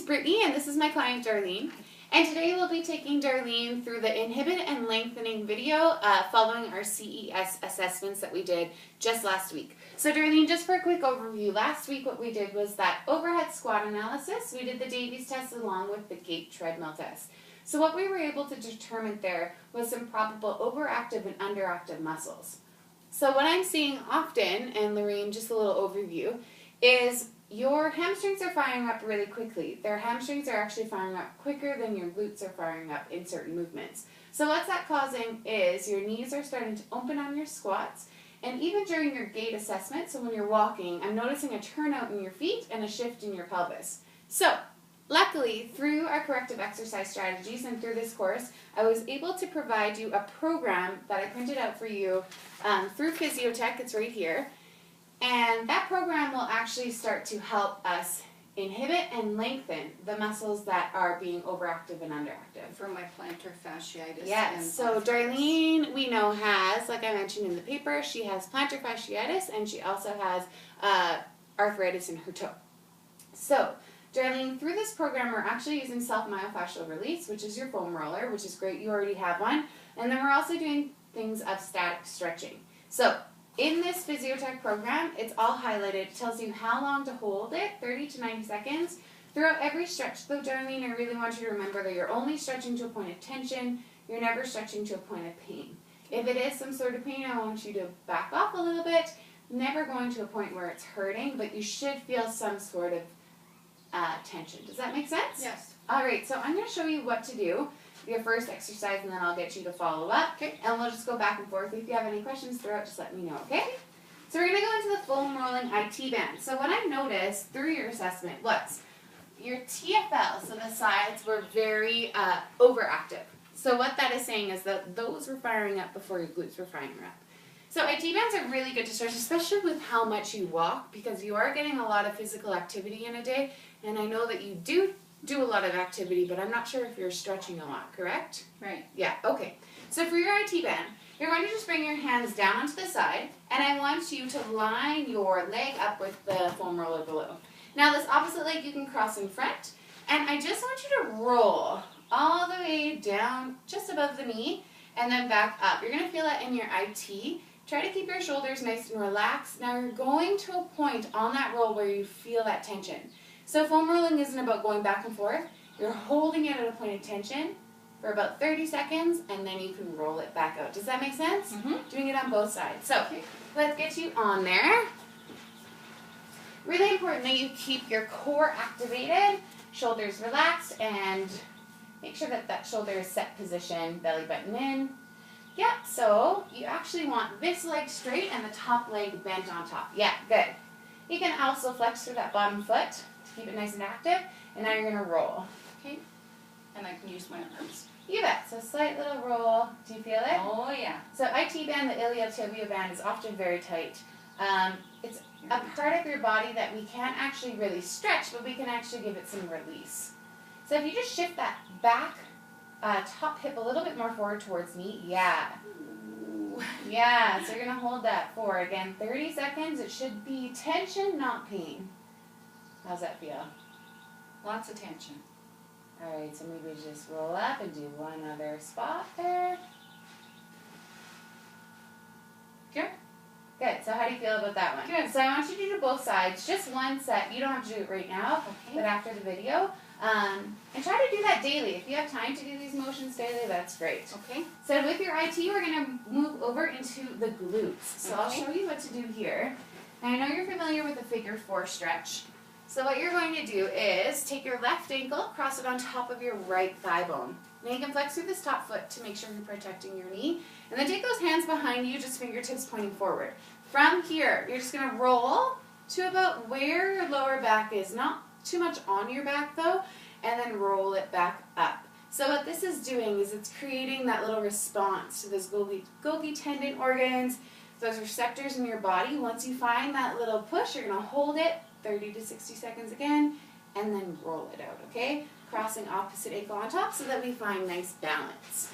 Brittany, and this is my client Darlene. And today we'll be taking Darlene through the Inhibit and Lengthening video following our CES assessments that we did just last week. So Darlene, just for a quick overview, last week what we did was that overhead squat analysis. We did the Davies test along with the gait treadmill test. So what we were able to determine there was some probable overactive and underactive muscles. So what I'm seeing often, and Lorraine, just a little overview, is your hamstrings are firing up really quickly. Their hamstrings are actually firing up quicker than your glutes are firing up in certain movements. So what's that causing is your knees are starting to open on your squats, and even during your gait assessment, so when you're walking, I'm noticing a turnout in your feet and a shift in your pelvis. So luckily, through our corrective exercise strategies and through this course, I was able to provide you a program that I printed out for you through Physiotech. It's right here. And that program will actually start to help us inhibit and lengthen the muscles that are being overactive and underactive. For my plantar fasciitis. Yes, so Darlene, we know, has, like I mentioned in the paper, she has plantar fasciitis and she also has arthritis in her toe. So Darlene, through this program, we're actually using self-myofascial release, which is your foam roller, which is great. You already have one. And then we're also doing things of static stretching. So in this Physiotech program, it's all highlighted. It tells you how long to hold it, 30 to 90 seconds. Throughout every stretch, though, Darlene, I really want you to remember that you're only stretching to a point of tension. You're never stretching to a point of pain. If it is some sort of pain, I want you to back off a little bit. Never going to a point where it's hurting, but you should feel some sort of tension. Does that make sense? Yes. All right, so I'm going to show you what to do, your first exercise, and then I'll get you to follow up. Okay. And we'll just go back and forth. If you have any questions throughout, just let me know, okay? So we're going to go into the foam rolling IT band. So what I noticed through your assessment was your TFL, so the sides, were very overactive. So what that is saying is that those were firing up before your glutes were firing up. So IT bands are really good to stretch, especially with how much you walk, because you are getting a lot of physical activity in a day. And I know that you do a lot of activity, but I'm not sure if you're stretching a lot, correct? Right. Yeah, okay. So for your IT band, you're going to just bring your hands down onto the side, and I want you to line your leg up with the foam roller below. Now this opposite leg you can cross in front, and I just want you to roll all the way down just above the knee, and then back up. You're going to feel that in your IT. Try to keep your shoulders nice and relaxed. Now you're going to a point on that roll where you feel that tension. So foam rolling isn't about going back and forth. You're holding it at a point of tension for about 30 seconds, and then you can roll it back out. Does that make sense? Mm-hmm. Doing it on both sides. So let's get you on there. Really important that you keep your core activated, shoulders relaxed, and make sure that that shoulder is set position, belly button in. Yep, so you actually want this leg straight and the top leg bent on top. Yeah, good. You can also flex through that bottom foot to keep it nice and active. And now you're going to roll. Okay. And I can use my arms. You bet. So slight little roll. Do you feel it? Oh, yeah. So IT band, the iliotibial band, is often very tight. It's a part of your body that we can't actually really stretch, but we can actually give it some release. So if you just shift that back top hip a little bit more forward towards me. Yeah. Yeah, so you're going to hold that for, again, 30 seconds. It should be tension, not pain. How's that feel? Lots of tension. All right, so maybe just roll up and do one other spot there. Good. Good. So how do you feel about that one? Good. So I want you to do both sides, just one set. You don't have to do it right now, Okay. but after the video. And try to do that daily. If you have time to do these motions daily, that's great. Okay. So with your IT, we're going to move over into the glutes. So I'll show you what to do here. And I know you're familiar with the figure 4 stretch. So what you're going to do is take your left ankle, cross it on top of your right thigh bone. Now you can flex through this top foot to make sure you're protecting your knee. And then take those hands behind you, just fingertips pointing forward. From here, you're just going to roll to about where your lower back is. Not too much on your back though, and then roll it back up. So what this is doing is it's creating that little response to those Golgi tendon organs, those receptors in your body. Once you find that little push, you're going to hold it 30 to 60 seconds again, and then roll it out, okay? Crossing opposite ankle on top so that we find nice balance.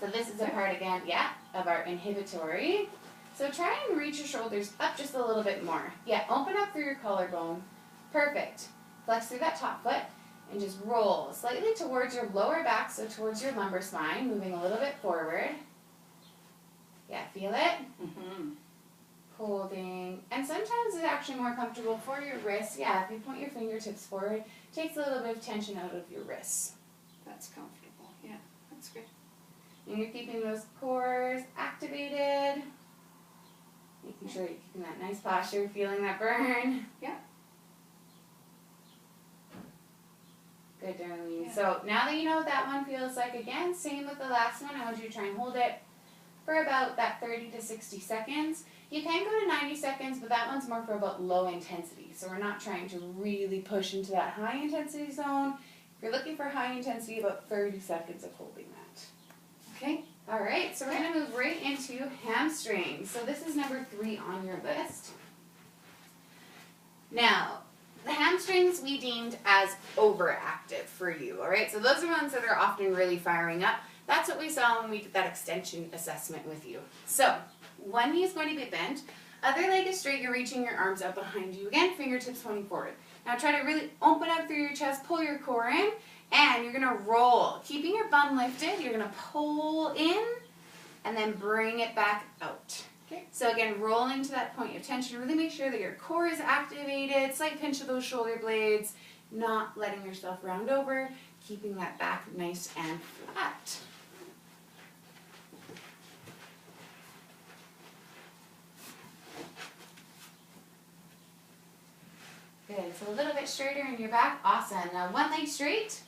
So this is a part again, yeah, of our inhibitory. So try and reach your shoulders up just a little bit more. Yeah, open up through your collarbone. Perfect. Flex through that top foot and just roll slightly towards your lower back, so towards your lumbar spine, moving a little bit forward. Yeah, feel it? Mm-hmm. Holding. And sometimes it's actually more comfortable for your wrists. Yeah, if you point your fingertips forward, it takes a little bit of tension out of your wrists. That's comfortable. Yeah, that's good. And you're keeping those cores activated. Making sure you're keeping that nice posture, feeling that burn. Yeah. Good, Darlene. Yeah. So now that you know what that one feels like, again, same with the last one. I want you to try and hold it for about that 30 to 60 seconds. You can go to 90 seconds, but that one's more for about low intensity. So we're not trying to really push into that high intensity zone. If you're looking for high intensity, about 30 seconds of holding that. Okay. All right, so we're going to move right into hamstrings. So this is number 3 on your list. Now, the hamstrings we deemed as overactive for you, all right? So those are ones that are often really firing up. That's what we saw when we did that extension assessment with you. So one knee is going to be bent, other leg is straight, you're reaching your arms out behind you. Again, fingertips pointing forward. Now try to really open up through your chest, pull your core in, and you're going to roll. Keeping your bum lifted, you're going to pull in and then bring it back out. Okay. So again, rolling to that point of tension, really make sure that your core is activated, slight pinch of those shoulder blades, not letting yourself round over, keeping that back nice and flat. Good, so a little bit straighter in your back, awesome. Now one leg straight.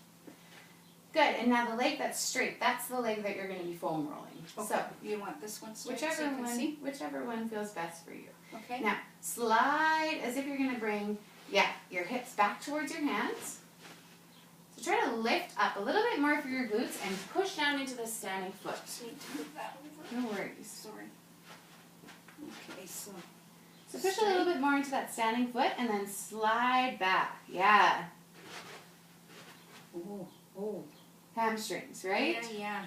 Good, and now the leg that's straight, that's the leg that you're going to be foam rolling. Okay. So You want this one straight whichever so you can one, see? whichever one feels best for you. Okay. Now, slide as if you're going to bring, your hips back towards your hands. So try to lift up a little bit more for your glutes and push down into the standing foot. Just need to move that over. No worries. Sorry. Okay, so So push a little bit more into that standing foot and then slide back. Yeah. Oh, oh. Hamstrings, right? Yeah.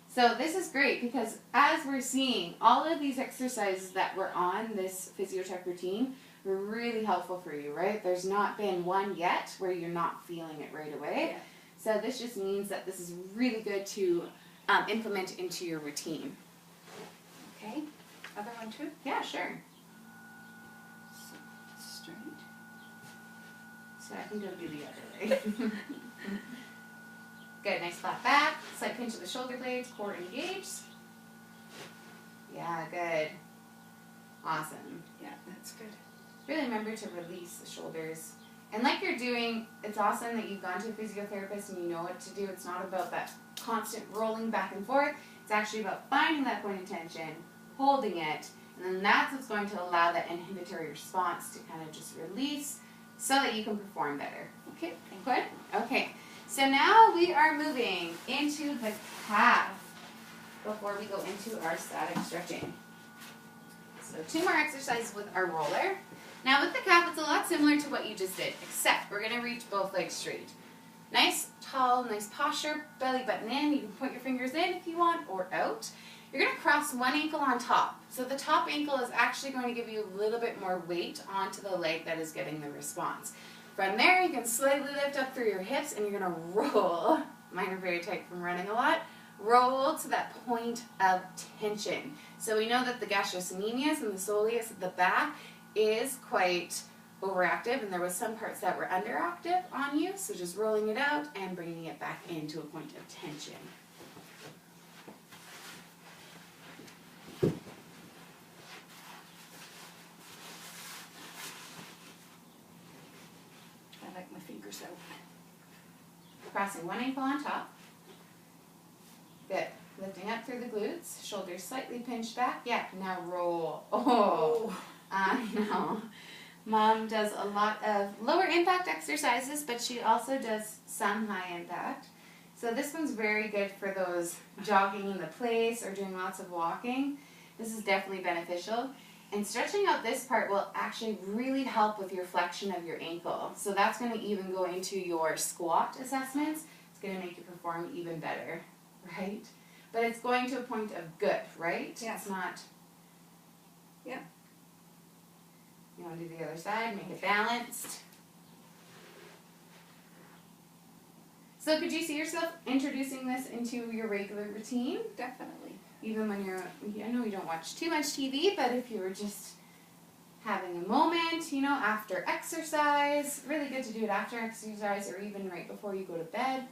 So this is great because as we're seeing, all of these exercises that were on this PhysioCheck routine were really helpful for you, right? There's not been one yet where you're not feeling it right away. Yeah. So this just means that this is really good to implement into your routine. Okay. Other one too? Yeah, sure. So, straight. So I can go do the other leg. Good, nice flat back, slight pinch of the shoulder blades, core engaged. Yeah, good. Awesome. Yeah, that's good. Really remember to release the shoulders. And like you're doing, it's awesome that you've gone to a physiotherapist and you know what to do. It's not about that constant rolling back and forth. It's actually about finding that point of tension, holding it, and then that's what's going to allow that inhibitory response to kind of just release so that you can perform better. Okay. Good? Okay. So now we are moving into the calf before we go into our static stretching. So 2 more exercises with our roller. Now with the calf, it's a lot similar to what you just did, except we're going to reach both legs straight. Nice, tall, nice posture, belly button in. You can point your fingers in if you want or out. You're going to cross one ankle on top. So the top ankle is actually going to give you a little bit more weight onto the leg that is getting the response. From there, you can slightly lift up through your hips and you're going to roll. Mine are very tight from running a lot. Roll to that point of tension. So we know that the gastrocnemius and the soleus at the back is quite overactive, and there was some parts that were underactive on you. So just rolling it out and bringing it back into a point of tension. I like my fingers out. Crossing one ankle on top. Good. Lifting up through the glutes. Shoulders slightly pinched back. Yeah, now roll. Oh, I know. Mom does a lot of lower impact exercises, but she also does some high impact. So this one's very good for those jogging in the place or doing lots of walking. This is definitely beneficial. And stretching out this part will actually really help with your flexion of your ankle. So that's going to even go into your squat assessments. It's it's going to make you perform even better, right? But it's going to a point of good, right? Yes. It's not... Yeah. You want to do the other side, make it balanced. So could you see yourself introducing this into your regular routine? Definitely. Even when you're, I know you don't watch too much TV, but if you were just having a moment, you know, after exercise, really good to do it after exercise or even right before you go to bed.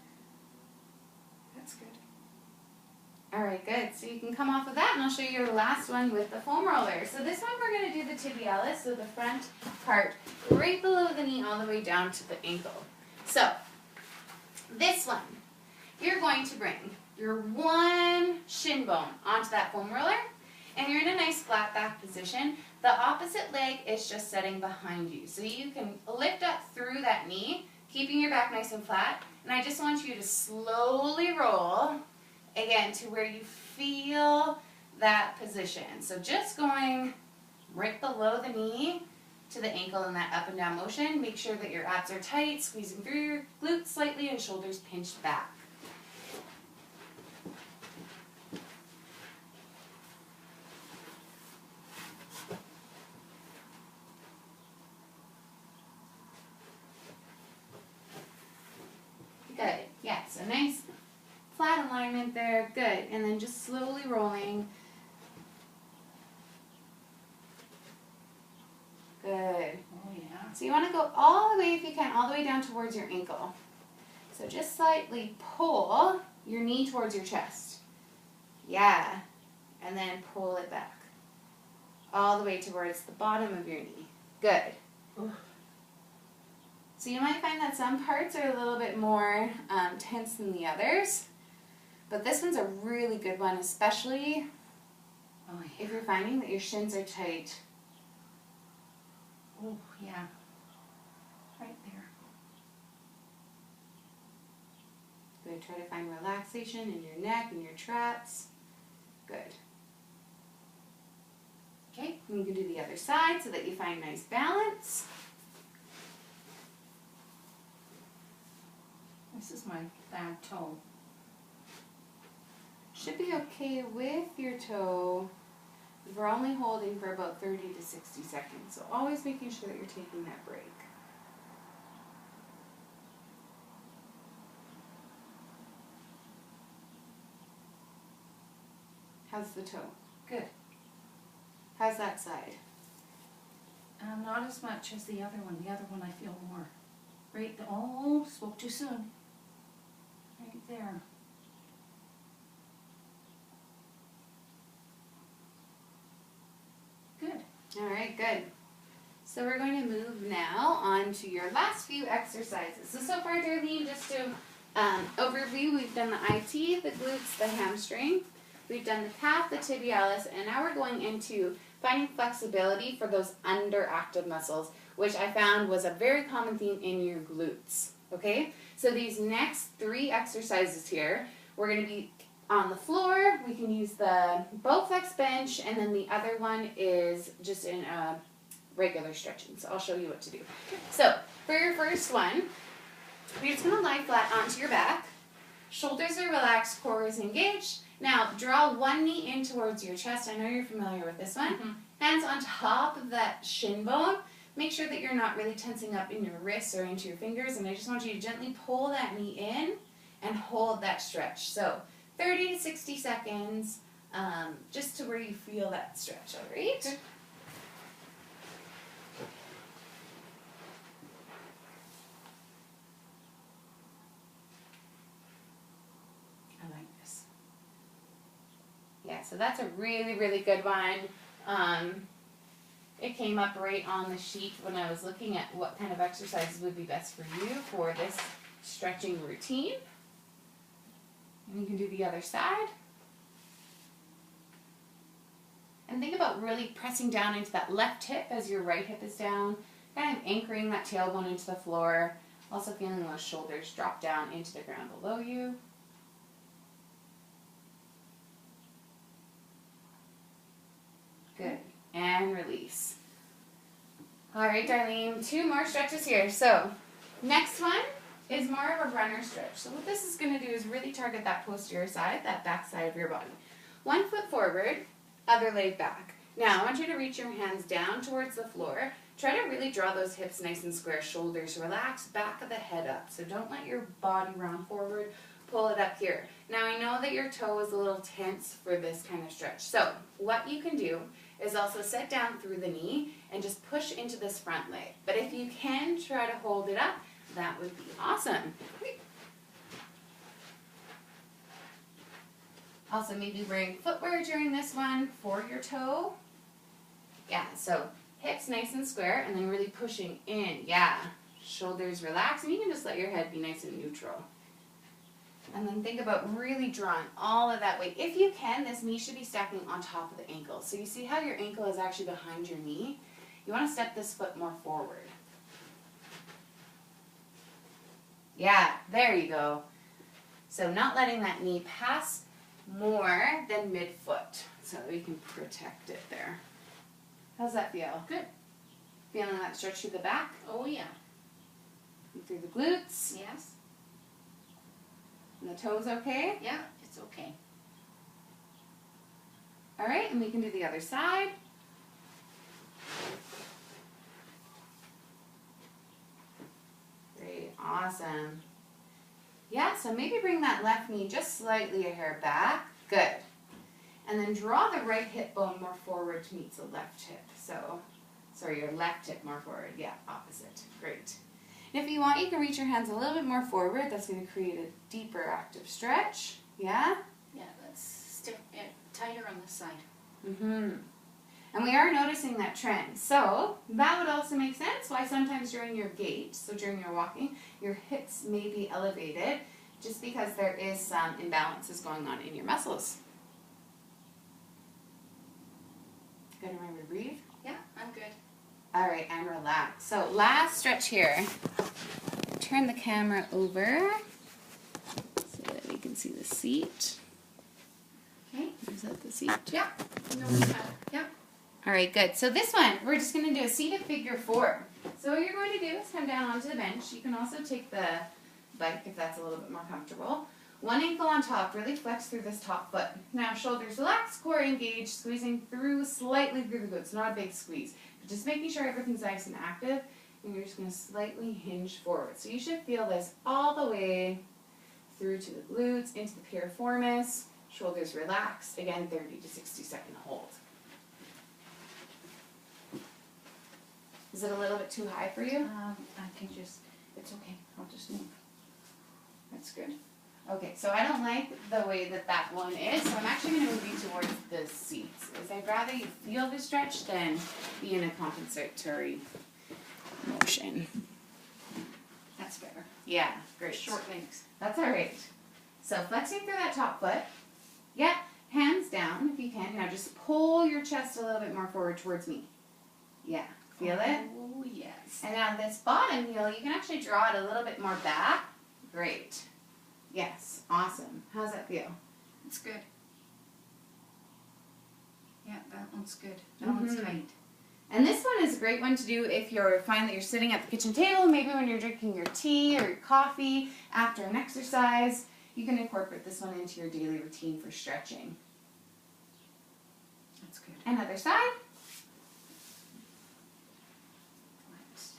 That's good. All right, good. So you can come off of that, and I'll show you the last one with the foam roller. So this one we're going to do the tibialis, so the front part right below the knee all the way down to the ankle. So this one, you're going to bring your one shin bone onto that foam roller, and you're in a nice flat back position. The opposite leg is just setting behind you. So you can lift up through that knee, keeping your back nice and flat, and I just want you to slowly roll again to where you feel that position. So just going right below the knee to the ankle in that up and down motion. Make sure that your abs are tight, squeezing through your glutes slightly and shoulders pinched back. Good. Yeah, so nice flat alignment there. Good. And then just slowly rolling. Good. Oh, yeah. So you want to go all the way, if you can, all the way down towards your ankle. So just slightly pull your knee towards your chest. Yeah. And then pull it back. All the way towards the bottom of your knee. Good. Ooh. So you might find that some parts are a little bit more tense than the others. But this one's a really good one, especially if you're finding that your shins are tight. Oh, yeah. Right there. Good. Try to find relaxation in your neck and your traps. Good. Okay, and you can do the other side so that you find nice balance. This is my bad toe. Should be okay with your toe. We're only holding for about 30 to 60 seconds, so always making sure that you're taking that break. How's the toe? Good. How's that side? Not as much as the other one. The other one I feel more. Right, oh, spoke too soon. Right there. Good. All right, good. So we're going to move now on to your last few exercises. So far, Darlene, just to overview, we've done the IT, the glutes, the hamstring. We've done the calf, the tibialis, and now we're going into finding flexibility for those underactive muscles, which I found was a very common theme in your glutes. Okay? So these next 3 exercises here, we're going to be on the floor. We can use the Bowflex bench, and then the other one is just in a regular stretching. So I'll show you what to do. So for your first one, you're just going to lie flat onto your back. Shoulders are relaxed, core is engaged. Now draw one knee in towards your chest. I know you're familiar with this one. Mm-hmm. Hands on top of that shin bone. Make sure that you're not really tensing up in your wrists or into your fingers. And I just want you to gently pull that knee in and hold that stretch. So 30 to 60 seconds, just to where you feel that stretch, all right? Good. I like this. Yeah, so that's a really, really good one. It came up right on the sheet when I was looking at what kind of exercises would be best for you for this stretching routine. And you can do the other side. And think about really pressing down into that left hip as your right hip is down, kind of anchoring that tailbone into the floor, also feeling those shoulders drop down into the ground below you. Good. And release. All right, Darlene, 2 more stretches here. So, next one, is more of a runner stretch. So what this is going to do is really target that posterior side, that back side of your body. 1 foot forward, other leg back. Now I want you to reach your hands down towards the floor. Try to really draw those hips nice and square, shoulders relaxed, back of the head up. So don't let your body round forward, pull it up here. Now I know that your toe is a little tense for this kind of stretch. So what you can do is also sit down through the knee and just push into this front leg. But if you can try to hold it up, that would be awesome. Also maybe wearing footwear during this one for your toe. Yeah, so hips nice and square and then really pushing in. Yeah, shoulders relax and you can just let your head be nice and neutral. And then think about really drawing all of that weight. If you can, this knee should be stacking on top of the ankle. So you see how your ankle is actually behind your knee? You want to step this foot more forward. Yeah, there you go. So not letting that knee pass more than mid-foot so that we can protect it there. How's that feel? Good. Feeling that stretch through the back? Oh, yeah. And through the glutes? Yes. And the toes okay? Yeah, it's okay. All right, and we can do the other side. Great, awesome. Yeah, so maybe bring that left knee just slightly a hair back. Good. And then draw the right hip bone more forward to meet the left hip. So, sorry, your left hip more forward. Yeah, opposite. Great. And if you want, you can reach your hands a little bit more forward. That's going to create a deeper active stretch. Yeah? Yeah, let's stick it tighter on this side. Mm-hmm. And we are noticing that trend. So that would also make sense why sometimes during your gait, so during your walking, your hips may be elevated just because there is some imbalances going on in your muscles. Good, remember to breathe. Yeah, I'm good. All right, and relax. So last stretch here. Turn the camera over so that we can see the seat. Okay, is that the seat? Yeah. No, we have it. Yeah. All right, good. So this one, we're just going to do a seated figure 4. So what you're going to do is come down onto the bench. You can also take the bike if that's a little bit more comfortable. One ankle on top, really flex through this top foot. Now shoulders relaxed, core engaged, squeezing through, slightly through the glutes, not a big squeeze. But just making sure everything's nice and active, and you're just going to slightly hinge forward. So you should feel this all the way through to the glutes, into the piriformis, shoulders relaxed. Again, 30 to 60 second hold. Is it a little bit too high for you? I can just, it's okay. I'll just move. That's good. Okay, so I don't like the way that that one is, so I'm actually going to move you towards the seats. Because I'd rather you feel the stretch than be in a compensatory motion. That's better. Yeah, great. Short legs. That's all right. So flexing through that top foot. Yeah, hands down if you can. Now just pull your chest a little bit more forward towards me. Yeah, feel it? Oh, yes. And now this bottom heel, you can actually draw it a little bit more back. Great. Yes, awesome. How's that feel? It's good. Yeah, that one's good. That one's tight. And this one is a great one to do if you find that you're sitting at the kitchen table, maybe when you're drinking your tea or your coffee after an exercise. You can incorporate this one into your daily routine for stretching. That's good. And other side. Flex.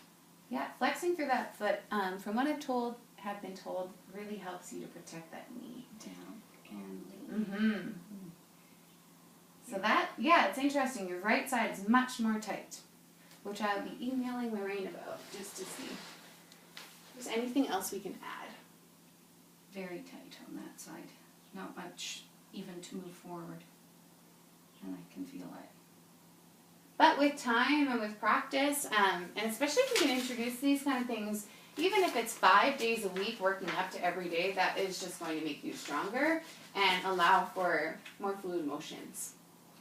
Yeah, flexing through that foot, from what have been told, really helps you to protect that knee. Down and lean. Mm-hmm. So that, yeah, it's interesting. Your right side is much more tight, which I'll be emailing Lorraine about just to see if there's anything else we can add. Very tight on that side. Not much even to move forward. And I can feel it. But with time and with practice, and especially if you can introduce these kind of things, even if it's 5 days a week working up to every day, that is just going to make you stronger and allow for more fluid motions.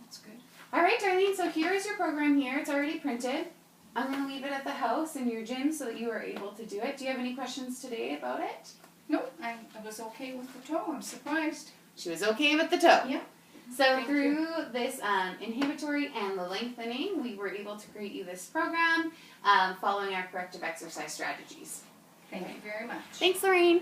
That's good. All right, Darlene, so here is your program here. It's already printed. I'm going to leave it at the house in your gym so that you are able to do it. Do you have any questions today about it? No, I was okay with the toe. I'm surprised. She was okay with the toe. Yeah. So Thank through this inhibitory and the lengthening, we were able to create you this program following our corrective exercise strategies. Thank you very much. Thanks, Lorraine.